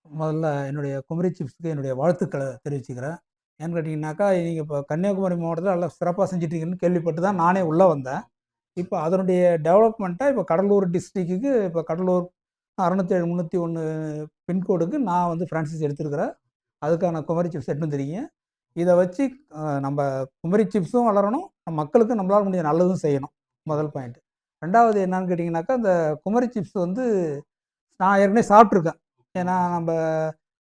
முதல்ல என்னுடைய குமரி சிப்ஸ்க்கு என்னுடைய வாழ்த்துக்களை தெரிவிச்சுக்கிறேன். ஏன்னு கேட்டிங்கனாக்கா, நீங்கள் இப்போ கன்னியாகுமரி மாவட்டத்தில நல்லா சிறப்பாக செஞ்சுட்ருக்கீங்கன்னு கேள்விப்பட்டு தான் நானே உள்ளே வந்தேன். இப்போ அதனுடைய டெவலப்மெண்ட்டா இப்போ கடலூர் டிஸ்ட்ரிக்ட்டுக்கு இப்போ கடலூர் 607 301 பின்கோடுக்கு நான் வந்து ஃப்ரான்சைஸ் எடுத்திருக்கிறேன். அதுக்கான குமரி சிப்ஸ் எடுத்துன்னு வந்துருக்கீங்க. இத வச்சு நம்ப குமரி சிப்ஸும் வளரணும், மக்களுக்கு நம்மளால முடிஞ்ச நல்லதும் செய்யணும். முதல் பாயிண்ட். 2வது என்னன்னு கேட்டிங்கனாக்கா, இந்த குமரி சிப்ஸ் வந்து நான் ஏற்கனவே சாப்பிட்டுருக்கேன். ஏன்னா நம்ப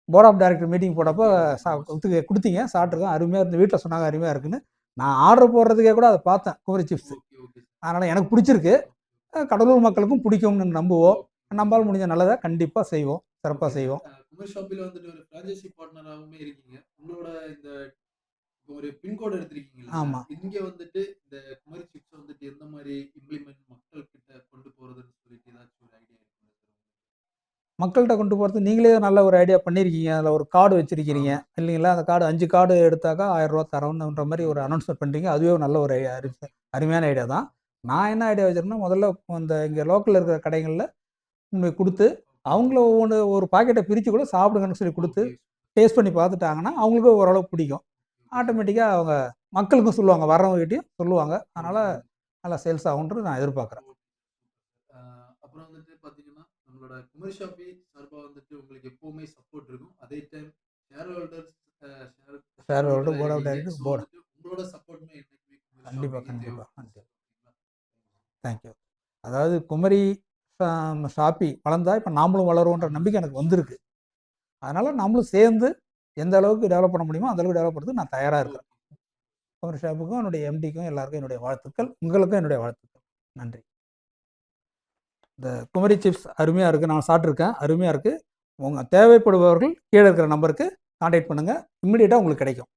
போர்ட் ஆஃப் டைரக்டர் மீட்டிங் போட்டப்போ குடுத்தீங்க. சாப்பிட்டுருக்கேன். அருமையா இருந்து வீட்ல சொன்னாங்க அருமையா இருக்குன்னு. நான் ஆர்டர் போடுறதுக்கே கூட அத பார்த்தேன் குமரி சிப்ஸ். அதனால எனக்கு பிடிச்சிருக்கு. கடலூர் மக்களுக்கும் பிடிக்கும்னு நம்புவோம். நம்மால முடிஞ்ச நல்லத கண்டிப்பா செய்வோம். சிறப்பா செய்வோம். குமரி ஷாப்பில வந்துட்டு ஒரு பிரான்சைசி பார்ட்னராவுமே இருக்கீங்க. உங்களோட இந்த ஒரு பின்கோடு எடுத்திருக்கீங்க இல்லையா? ஆமா. இங்க வந்துட்டு இந்த குமரி சிப்ஸ் வந்துட்டு எந்த மாரி இம்ப்ளிமெண்ட் மக்கள் கிட்ட கொண்டு போறதுன்னு சொல்லிட்டு ஏதாச்சும் ஒரு ஐடியா இருக்குங்களா சார்? மக்கள்ட்ட கொண்டு போறது நீங்களே நல்ல ஒரு ஐடியா பண்ணியிருக்கீங்க. அதில ஒரு கார்டு வச்சிருக்கிறீங்க. இல்லைங்களா? அந்த கார்டு 5 கார்டு எடுத்தாக்கா ரூ. 1000 தரோன்ற மாரி ஒரு அனௌன்ஸ்மென்ட் பண்றீங்க. அதுவே ஒரு நல்ல ஒரு அருமையான ஐடியா தான். நான் என்ன ஐடியா வச்சிருக்கேன்னா, முதல்ல இந்த இங்க லோக்கல்ல இருக்கிற கடைகள்ல குடுத்து, அவங்கள ஒரு பாக்கெட்ட பிரிச்சு கூட சாப்பிடுங்கன்னு சொல்லி குடுத்து, டேஸ்ட் பண்ணி பார்த்துட்டாங்கன்னா, அவங்களுக்கும் ஓரளவுக்கு பிடிக்கும். ஆட்டோமேட்டிக்கா அவங்க மக்களுக்கும் சொல்லுவாங்க. வர்றவங்ககிட்டயும் சொல்லுவாங்க. அதனால நல்லா சேல்ஸ் ஆகும்ன்றது நான் எதிர்பார்க்குறேன். அ அப்புறம் வந்துட்டு பார்த்தீங்கன்னா, நம்மளோட குமரி ஷாப்பி சார்பா வந்துட்டு உங்களுக்கு எப்பவுமே சப்போர்ட் இருக்கும். அதே time share holders share share holder, ஹோல்டரா போர்ட் ஆஃப் இருக்கீங்க. Director, so board. வந்துட்டு உங்களோட சப்போர்ட்டுமே என்னைக்குமே குமரி கண்டிப்பா, ஷாப்பிக்கு கண்டிப்பா, தேவைப்படும் கண்டிப்பா. சார். ஓகேங்களா? Thank you. அதாவது குமரி ஷா ஷாப்பி வளர்ந்தா, இப்ப நாமளும் வளருவோன்ற ஆமா நம்பிக்கை சார். எனக்கு வந்திருக்கு. அதனால நம்மளும் சேர்ந்து எந்த அளவுக்கு டெவலப் பண்ண முடியுமோ, அந்த அளவுக்கு டெவலப் பண்றதுக்கு நான் தயாரா இருக்கிறேன். ஓகே. குமரி ஷாப்புக்கும், என்னுடைய எம்டிக்கும் எல்லாருக்கும் என்னுடைய வாழ்த்துக்கள். உங்களுக்கும் என்னுடைய வாழ்த்துக்கள். நன்றி. இந்த குமரி சிப்ஸ் அருமையா இருக்கு. நான் சாப்பிட்டுருக்கேன். அருமையா இருக்கு. உங்க தேவைப்படுபவர்கள் கீழ இருக்கிற நம்பருக்கு கான்டாக்ட் பண்ணுங்க. இம்மீடியட்டா உங்களுக்கு கிடைக்கும்.